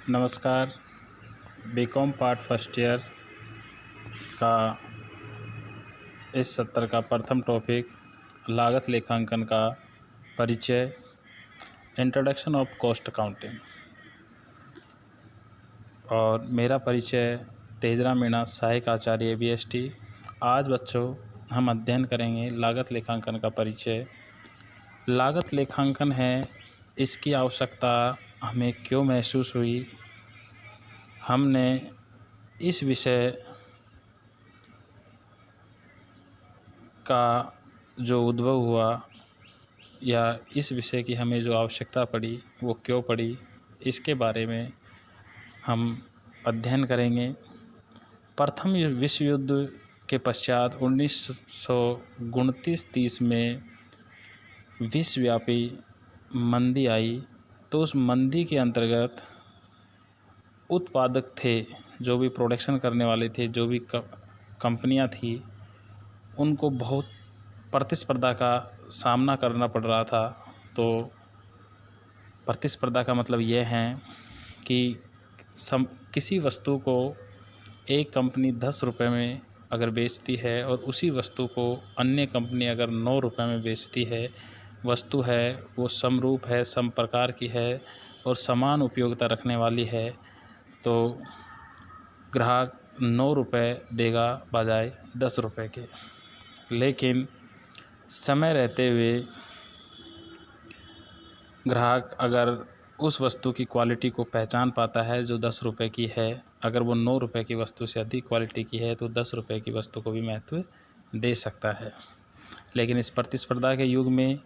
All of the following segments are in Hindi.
नमस्कार। बीकॉम पार्ट फर्स्ट ईयर का इस सत्र का प्रथम टॉपिक लागत लेखांकन का परिचय, इंट्रोडक्शन ऑफ कॉस्ट अकाउंटिंग। और मेरा परिचय तेजरा मीणा, सहायक आचार्य BST। आज बच्चों हम अध्ययन करेंगे लागत लेखांकन का परिचय। लागत लेखांकन है, इसकी आवश्यकता हमें क्यों महसूस हुई, हमने इस विषय का जो उद्भव हुआ या इस विषय की हमें जो आवश्यकता पड़ी वो क्यों पड़ी, इसके बारे में हम अध्ययन करेंगे। प्रथम विश्व युद्ध के पश्चात 1929-30 में विश्वव्यापी मंदी आई, तो उस मंदी के अंतर्गत उत्पादक थे, जो भी प्रोडक्शन करने वाले थे, जो भी कंपनियां थी, उनको बहुत प्रतिस्पर्धा का सामना करना पड़ रहा था। तो प्रतिस्पर्धा का मतलब ये है कि किसी वस्तु को एक कंपनी 10 रुपये में अगर बेचती है और उसी वस्तु को अन्य कंपनी अगर 9 रुपये में बेचती है, वस्तु है वो समरूप है, सम प्रकार की है और समान उपयोगिता रखने वाली है, तो ग्राहक 9 रुपये देगा बजाय 10 रुपये के। लेकिन समय रहते हुए ग्राहक अगर उस वस्तु की क्वालिटी को पहचान पाता है जो 10 रुपये की है, अगर वो 9 रुपये की वस्तु से अधिक क्वालिटी की है तो 10 रुपये की वस्तु को भी महत्व दे सकता है। लेकिन इस प्रतिस्पर्धा के युग में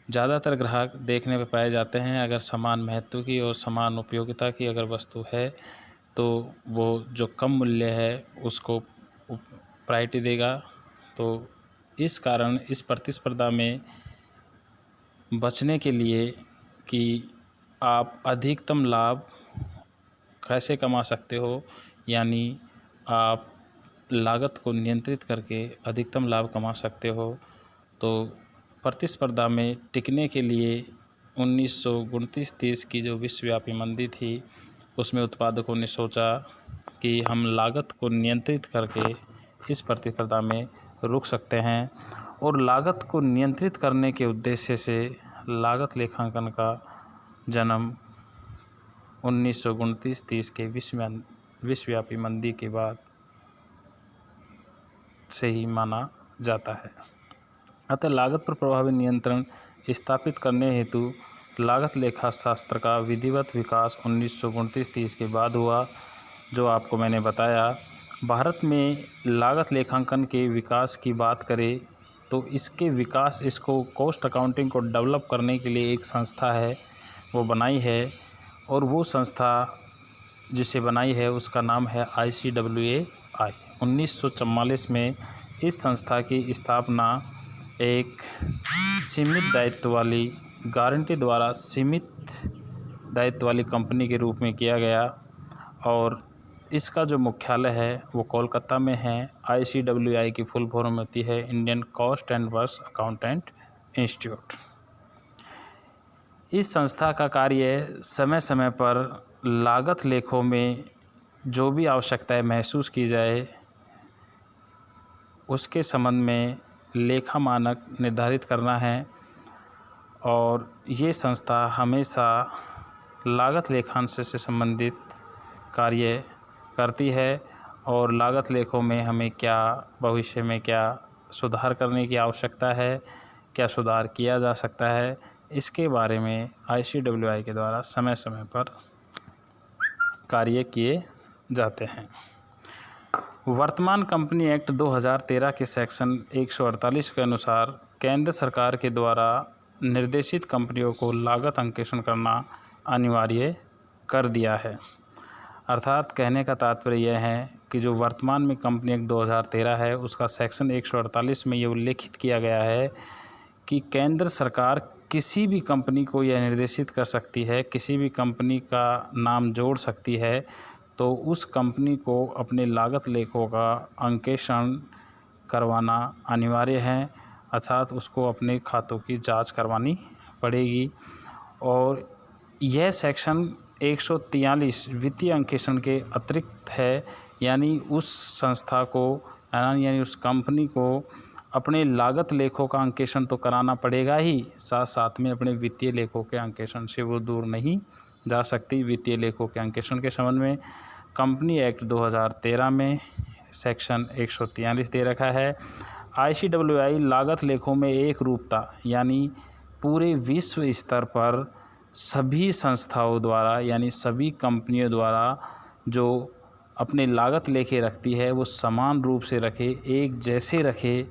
ज़्यादातर ग्राहक देखने में पाए जाते हैं, अगर समान महत्व की और समान उपयोगिता की अगर वस्तु है तो वो जो कम मूल्य है उसको प्रायोरिटी देगा। तो इस कारण इस प्रतिस्पर्धा में बचने के लिए कि आप अधिकतम लाभ कैसे कमा सकते हो, यानी आप लागत को नियंत्रित करके अधिकतम लाभ कमा सकते हो, तो प्रतिस्पर्धा में टिकने के लिए 1929-30 की जो विश्वव्यापी मंदी थी, उसमें उत्पादकों ने सोचा कि हम लागत को नियंत्रित करके इस प्रतिस्पर्धा में रुक सकते हैं। और लागत को नियंत्रित करने के उद्देश्य से लागत लेखांकन का जन्म 1929-30 के विश्वव्यापी मंदी के बाद से ही माना जाता है। अतः लागत पर प्रभावी नियंत्रण स्थापित करने हेतु लागत लेखा शास्त्र का विधिवत विकास 1929-30 के बाद हुआ। जो आपको मैंने बताया, भारत में लागत लेखांकन के विकास की बात करें तो इसके विकास, इसको कॉस्ट अकाउंटिंग को डेवलप करने के लिए एक संस्था है वो बनाई है, और वो संस्था जिसे बनाई है उसका नाम है ICWAI। 1944 में इस संस्था की स्थापना एक सीमित दायित्व वाली, गारंटी द्वारा सीमित दायित्व वाली कंपनी के रूप में किया गया, और इसका जो मुख्यालय है वो कोलकाता में है। ICWAI की फुल फॉर्म होती है Indian cost and works accountant institute. इस संस्था का कार्य समय समय पर लागत लेखों में जो भी आवश्यकताएं महसूस की जाए उसके संबंध में लेखा मानक निर्धारित करना है, और ये संस्था हमेशा लागत लेखांकन से संबंधित कार्य करती है। और लागत लेखों में हमें क्या भविष्य में क्या सुधार करने की आवश्यकता है, क्या सुधार किया जा सकता है, इसके बारे में ICWAI के द्वारा समय समय पर कार्य किए जाते हैं। वर्तमान कंपनी एक्ट 2013 के सेक्शन 148 के अनुसार केंद्र सरकार के द्वारा निर्देशित कंपनियों को लागत अंकेक्षण करना अनिवार्य कर दिया है। अर्थात कहने का तात्पर्य यह है कि जो वर्तमान में कंपनी एक्ट 2013 है उसका सेक्शन 148 में ये उल्लेखित किया गया है कि केंद्र सरकार किसी भी कंपनी को यह निर्देशित कर सकती है, किसी भी कंपनी का नाम जोड़ सकती है, तो उस कंपनी को अपने लागत लेखों का अंकेक्षण करवाना अनिवार्य है, अर्थात उसको अपने खातों की जांच करवानी पड़ेगी। और यह सेक्शन 143 वित्तीय अंकेक्षण के अतिरिक्त है, यानी उस संस्था को यानी उस कंपनी को अपने लागत लेखों का अंकेक्षण तो कराना पड़ेगा ही, साथ साथ में अपने वित्तीय लेखों के अंकेक्षण से वो दूर नहीं जा सकती। वित्तीय लेखों के अंकेक्षण के संबंध में कंपनी एक्ट 2013 में सेक्शन 143 दे रखा है। ICWI लागत लेखों में एक रूपता यानी पूरे विश्व स्तर पर सभी संस्थाओं द्वारा यानी सभी कंपनियों द्वारा जो अपने लागत लेखे रखती है वो समान रूप से रखे, एक जैसे रखे,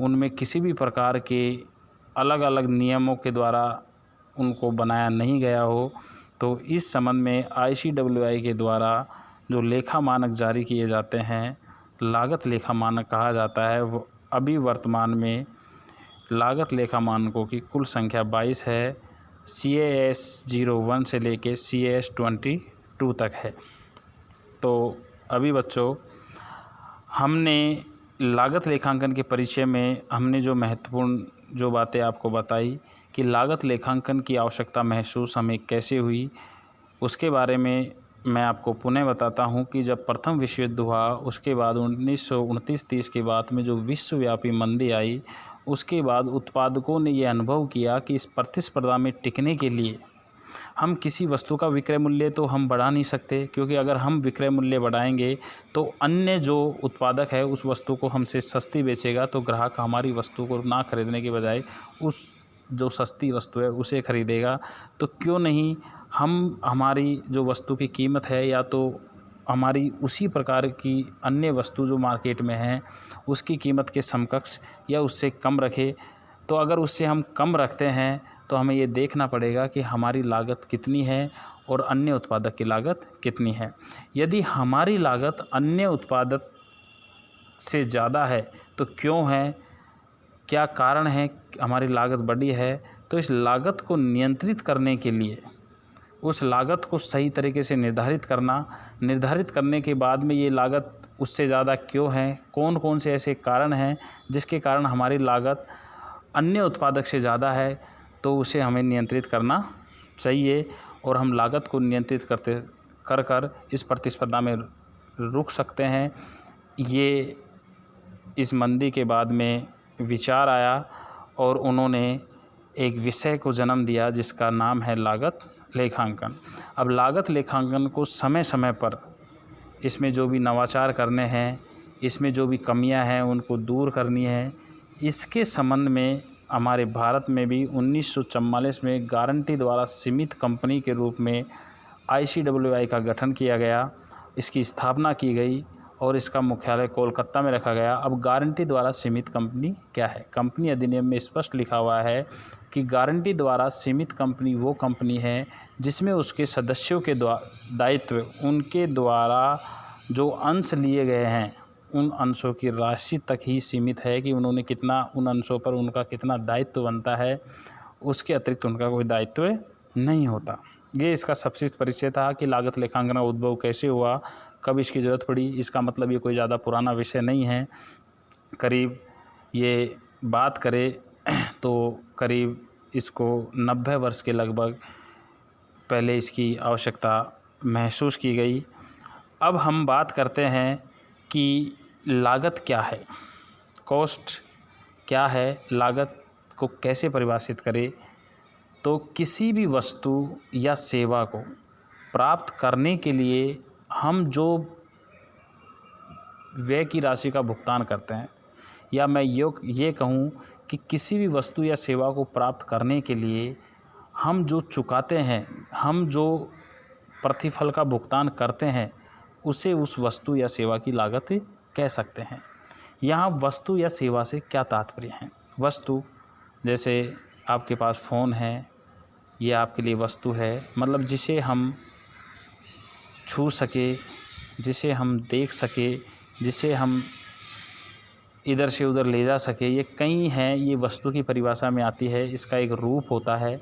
उनमें किसी भी प्रकार के अलग अलग नियमों के द्वारा उनको बनाया नहीं गया हो। तो इस संबंध में ICWI के द्वारा जो लेखा मानक जारी किए जाते हैं, लागत लेखा मानक कहा जाता है। वो अभी वर्तमान में लागत लेखा मानकों की कुल संख्या 22 है। CAS 01 से लेके CAS 22 तक है। तो अभी बच्चों हमने लागत लेखांकन के परिचय में हमने जो महत्वपूर्ण जो बातें आपको बताई कि लागत लेखांकन की आवश्यकता महसूस हमें कैसे हुई, उसके बारे में मैं आपको पुनः बताता हूं कि जब प्रथम विश्व युद्ध हुआ उसके बाद 1929-30 के बाद में जो विश्वव्यापी मंदी आई, उसके बाद उत्पादकों ने ये अनुभव किया कि इस प्रतिस्पर्धा में टिकने के लिए हम किसी वस्तु का विक्रय मूल्य तो हम बढ़ा नहीं सकते, क्योंकि अगर हम विक्रय मूल्य बढ़ाएंगे तो अन्य जो उत्पादक है उस वस्तु को हमसे सस्ती बेचेगा, तो ग्राहक हमारी वस्तु को ना खरीदने के बजाय उस जो सस्ती वस्तु है उसे खरीदेगा। तो क्यों नहीं हम हमारी जो वस्तु की कीमत है या तो हमारी उसी प्रकार की अन्य वस्तु जो मार्केट में है उसकी कीमत के समकक्ष या उससे कम रखें। तो अगर उससे हम कम रखते हैं तो हमें ये देखना पड़ेगा कि हमारी लागत कितनी है और अन्य उत्पादक की लागत कितनी है। यदि हमारी लागत अन्य उत्पादक से ज़्यादा है तो क्यों है, क्या कारण है हमारी लागत बढ़ी है, तो इस लागत को नियंत्रित करने के लिए उस लागत को सही तरीके से निर्धारित करने के बाद में ये लागत उससे ज़्यादा क्यों है, कौन कौन से ऐसे कारण हैं जिसके कारण हमारी लागत अन्य उत्पादक से ज़्यादा है, तो उसे हमें नियंत्रित करना चाहिए और हम लागत को नियंत्रित कर इस प्रतिस्पर्धा में रुक सकते हैं। ये इस मंदी के बाद में विचार आया और उन्होंने एक विषय को जन्म दिया जिसका नाम है लागत लेखांकन। अब लागत लेखांकन को समय समय पर इसमें जो भी नवाचार करने हैं, इसमें जो भी कमियां हैं उनको दूर करनी है। इसके संबंध में हमारे भारत में भी 1944 में गारंटी द्वारा सीमित कंपनी के रूप में ICWI का गठन किया गया, इसकी स्थापना की गई और इसका मुख्यालय कोलकाता में रखा गया। अब गारंटी द्वारा सीमित कंपनी क्या है? कंपनी अधिनियम में स्पष्ट लिखा हुआ है कि गारंटी द्वारा सीमित कंपनी वो कंपनी है जिसमें उसके सदस्यों के दायित्व उनके द्वारा जो अंश लिए गए हैं उन अंशों की राशि तक ही सीमित है कि उन्होंने कितना उन अंशों पर उनका कितना दायित्व बनता है, उसके अतिरिक्त उनका कोई दायित्व नहीं होता। ये इसका सबसे परिचय था कि लागत लेखांकन का उद्भव कैसे हुआ, कब इसकी ज़रूरत पड़ी। इसका मतलब ये कोई ज़्यादा पुराना विषय नहीं है, करीब ये बात करें तो करीब इसको 90 वर्ष के लगभग पहले इसकी आवश्यकता महसूस की गई। अब हम बात करते हैं कि लागत क्या है, कॉस्ट क्या है, लागत को कैसे परिभाषित करें। तो किसी भी वस्तु या सेवा को प्राप्त करने के लिए हम जो व्यय की राशि का भुगतान करते हैं, या मैं ये कहूँ कि किसी भी वस्तु या सेवा को प्राप्त करने के लिए हम जो चुकाते हैं, हम जो प्रतिफल का भुगतान करते हैं, उसे उस वस्तु या सेवा की लागत कह सकते हैं। यहाँ वस्तु या सेवा से क्या तात्पर्य है? वस्तु जैसे आपके पास फ़ोन है, ये आपके लिए वस्तु है, मतलब जिसे हम छू सके, जिसे हम देख सके, जिसे हम इधर से उधर ले जा सके, ये कई हैं, ये वस्तु की परिभाषा में आती है, इसका एक रूप होता है।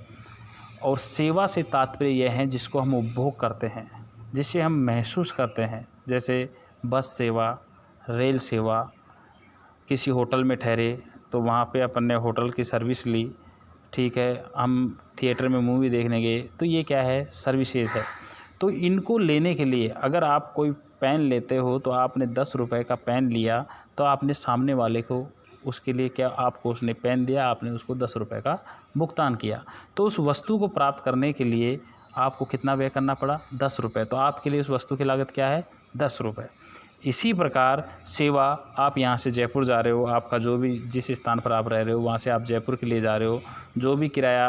और सेवा से तात्पर्य यह है जिसको हम उपभोग करते हैं, जिसे हम महसूस करते हैं, जैसे बस सेवा, रेल सेवा, किसी होटल में ठहरे तो वहाँ पे अपन ने होटल की सर्विस ली, ठीक है, हम थिएटर में मूवी देखने गए, तो ये क्या है, सर्विसेज है। तो इनको लेने के लिए अगर आप कोई पेन लेते हो तो आपने 10 रुपये का पेन लिया, तो आपने सामने वाले को उसके लिए क्या, आपको उसने पेन दिया, आपने उसको 10 रुपये का भुगतान किया। तो उस वस्तु को प्राप्त करने के लिए आपको कितना व्यय करना पड़ा, 10 रुपये। तो आपके लिए उस वस्तु की लागत क्या है, 10 रुपये। इसी प्रकार सेवा, आप यहाँ से जयपुर जा रहे हो, आपका जो भी जिस स्थान पर आप रह रहे हो वहाँ से आप जयपुर के लिए जा रहे हो, जो भी किराया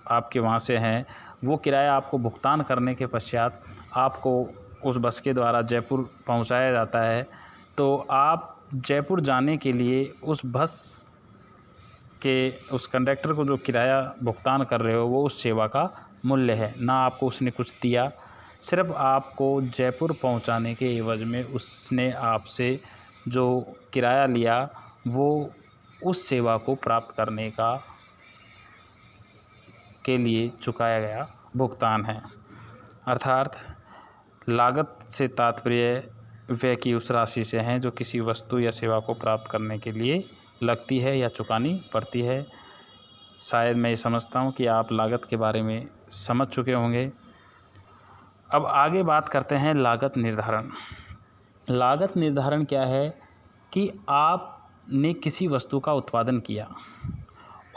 आपके वहाँ से हैं वो किराया आपको भुगतान करने के पश्चात आपको उस बस के द्वारा जयपुर पहुँचाया जाता है। तो आप जयपुर जाने के लिए उस बस के उस कंडक्टर को जो किराया भुगतान कर रहे हो वो उस सेवा का मूल्य है, ना आपको उसने कुछ दिया, सिर्फ आपको जयपुर पहुंचाने के एवज में उसने आपसे जो किराया लिया वो उस सेवा को प्राप्त करने का के लिए चुकाया गया भुगतान है। अर्थात लागत से तात्पर्य व्यय की उस राशि से है जो किसी वस्तु या सेवा को प्राप्त करने के लिए लगती है या चुकानी पड़ती है। शायद मैं ये समझता हूँ कि आप लागत के बारे में समझ चुके होंगे। अब आगे बात करते हैं लागत निर्धारण। लागत निर्धारण क्या है कि आपने किसी वस्तु का उत्पादन किया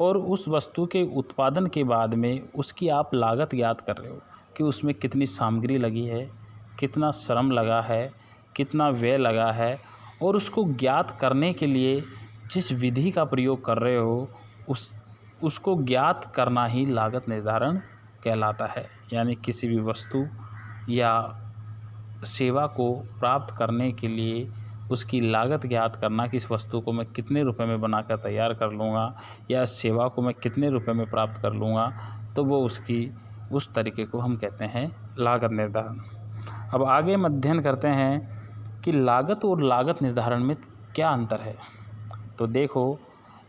और उस वस्तु के उत्पादन के बाद में उसकी आप लागत ज्ञात कर रहे हो कि उसमें कितनी सामग्री लगी है, कितना श्रम लगा है, कितना व्यय लगा है, और उसको ज्ञात करने के लिए जिस विधि का प्रयोग कर रहे हो उसको ज्ञात करना ही लागत निर्धारण कहलाता है। यानी किसी भी वस्तु या सेवा को प्राप्त करने के लिए उसकी लागत ज्ञात करना कि इस वस्तु को मैं कितने रुपए में बनाकर तैयार कर लूँगा या इस सेवा को मैं कितने रुपए में प्राप्त कर लूँगा, तो वो उस तरीके को हम कहते हैं लागत निर्धारण। अब आगे हम अध्ययन करते हैं कि लागत और लागत निर्धारण में क्या अंतर है। तो देखो,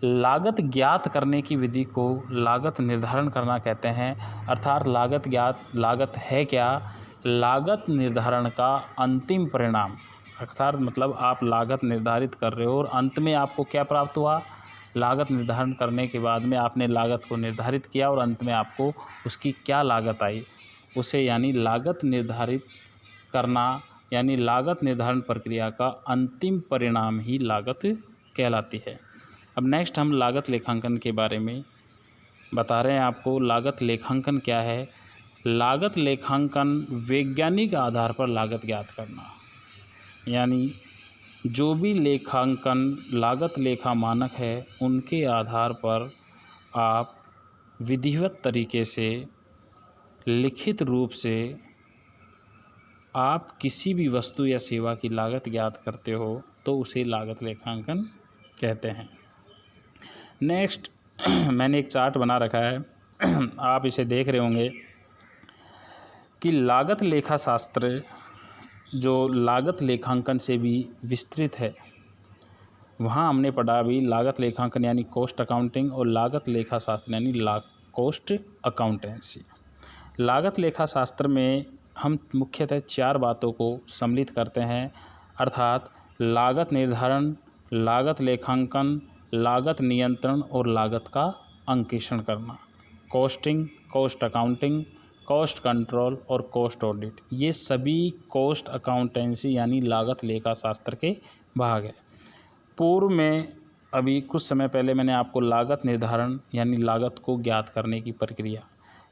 लागत ज्ञात करने की विधि को लागत निर्धारण करना कहते हैं। अर्थात लागत है क्या, लागत निर्धारण का अंतिम परिणाम। अर्थात मतलब आप लागत निर्धारित कर रहे हो और अंत में आपको क्या प्राप्त हुआ, लागत निर्धारण करने के बाद में आपने लागत को निर्धारित किया और अंत में आपको उसकी क्या लागत आई, उसे यानी लागत निर्धारित करना, यानी लागत निर्धारण प्रक्रिया का अंतिम परिणाम ही लागत कहलाती है। अब नेक्स्ट हम लागत लेखांकन के बारे में बता रहे हैं आपको। लागत लेखांकन क्या है। लागत लेखांकन वैज्ञानिक आधार पर लागत ज्ञात करना, यानी जो भी लेखांकन लागत लेखा मानक है उनके आधार पर आप विधिवत तरीके से लिखित रूप से आप किसी भी वस्तु या सेवा की लागत ज्ञात करते हो तो उसे लागत लेखांकन कहते हैं। नेक्स्ट मैंने एक चार्ट बना रखा है, आप इसे देख रहे होंगे कि लागत लेखा शास्त्र जो लागत लेखांकन से भी विस्तृत है। वहाँ हमने पढ़ा अभी लागत लेखांकन यानी कॉस्ट अकाउंटिंग और लागत लेखा शास्त्र यानी कॉस्ट अकाउंटेंसी। लागत लेखा शास्त्र में हम मुख्यतः 4 बातों को सम्मिलित करते हैं, अर्थात लागत निर्धारण, लागत लेखांकन, लागत नियंत्रण और लागत का अंकेक्षण करना। Costing, cost accounting, cost control और कॉस्ट ऑडिट, ये सभी कॉस्ट अकाउंटेंसी यानी लागत लेखा शास्त्र के भाग हैं। पूर्व में अभी कुछ समय पहले मैंने आपको लागत निर्धारण यानी लागत को ज्ञात करने की प्रक्रिया,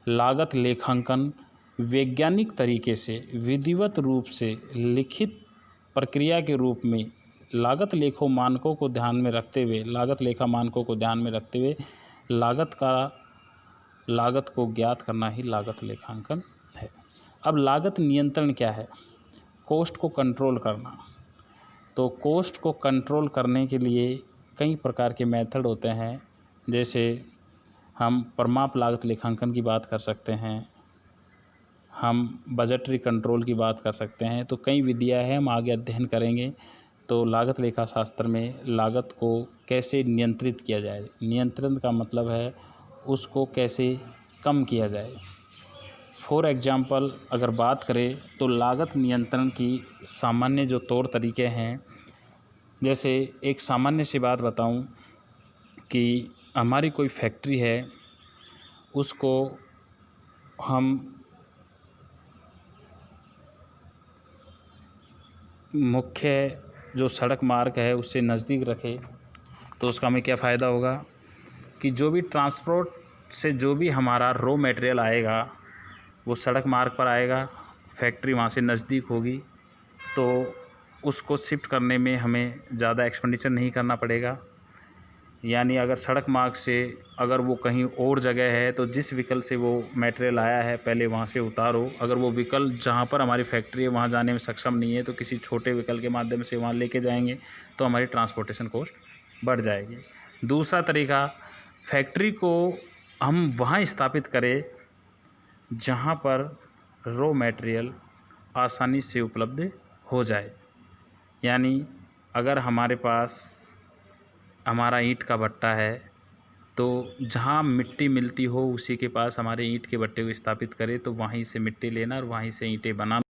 लागत लेखांकन वैज्ञानिक तरीके से विधिवत रूप से लिखित प्रक्रिया के रूप में लागत लेखा मानकों को ध्यान में रखते हुए लागत को ज्ञात करना ही लागत लेखांकन है। अब लागत नियंत्रण क्या है, कॉस्ट को कंट्रोल करना। तो कॉस्ट को कंट्रोल करने के लिए कई प्रकार के मेथड होते हैं, जैसे हम परमाप लागत लेखांकन की बात कर सकते हैं, हम बजटरी कंट्रोल की बात कर सकते हैं। तो कई विधियां हैं, हम आगे अध्ययन करेंगे। तो लागत लेखा शास्त्र में लागत को कैसे नियंत्रित किया जाए, नियंत्रण का मतलब है उसको कैसे कम किया जाए। फॉर एग्जांपल अगर बात करें तो लागत नियंत्रण की सामान्य जो तौर तरीके हैं, जैसे एक सामान्य सी बात बताऊं कि हमारी कोई फैक्ट्री है, उसको हम मुख्य जो सड़क मार्ग है उससे नज़दीक रखें तो उसका हमें क्या फ़ायदा होगा कि जो भी ट्रांसपोर्ट से जो भी हमारा रॉ मटेरियल आएगा वो सड़क मार्ग पर आएगा, फैक्ट्री वहाँ से नज़दीक होगी तो उसको शिफ्ट करने में हमें ज़्यादा एक्सपेंडिचर नहीं करना पड़ेगा। यानी अगर सड़क मार्ग से अगर वो कहीं और जगह है तो जिस व्हीकल से वो मटेरियल आया है पहले वहाँ से उतारो। अगर वो व्हीकल जहाँ पर हमारी फैक्ट्री है वहाँ जाने में सक्षम नहीं है तो किसी छोटे व्हीकल के माध्यम से वहाँ लेके जाएंगे तो हमारी ट्रांसपोर्टेशन कॉस्ट बढ़ जाएगी। दूसरा तरीका, फैक्ट्री को हम वहाँ स्थापित करें जहाँ पर रॉ मटेरियल आसानी से उपलब्ध हो जाए। यानी अगर हमारे पास हमारा ईंट का भट्टा है तो जहाँ मिट्टी मिलती हो उसी के पास हमारे ईंट के भट्टे को स्थापित करें तो वहीं से मिट्टी लेना और वहीं से ईंटें बनाना।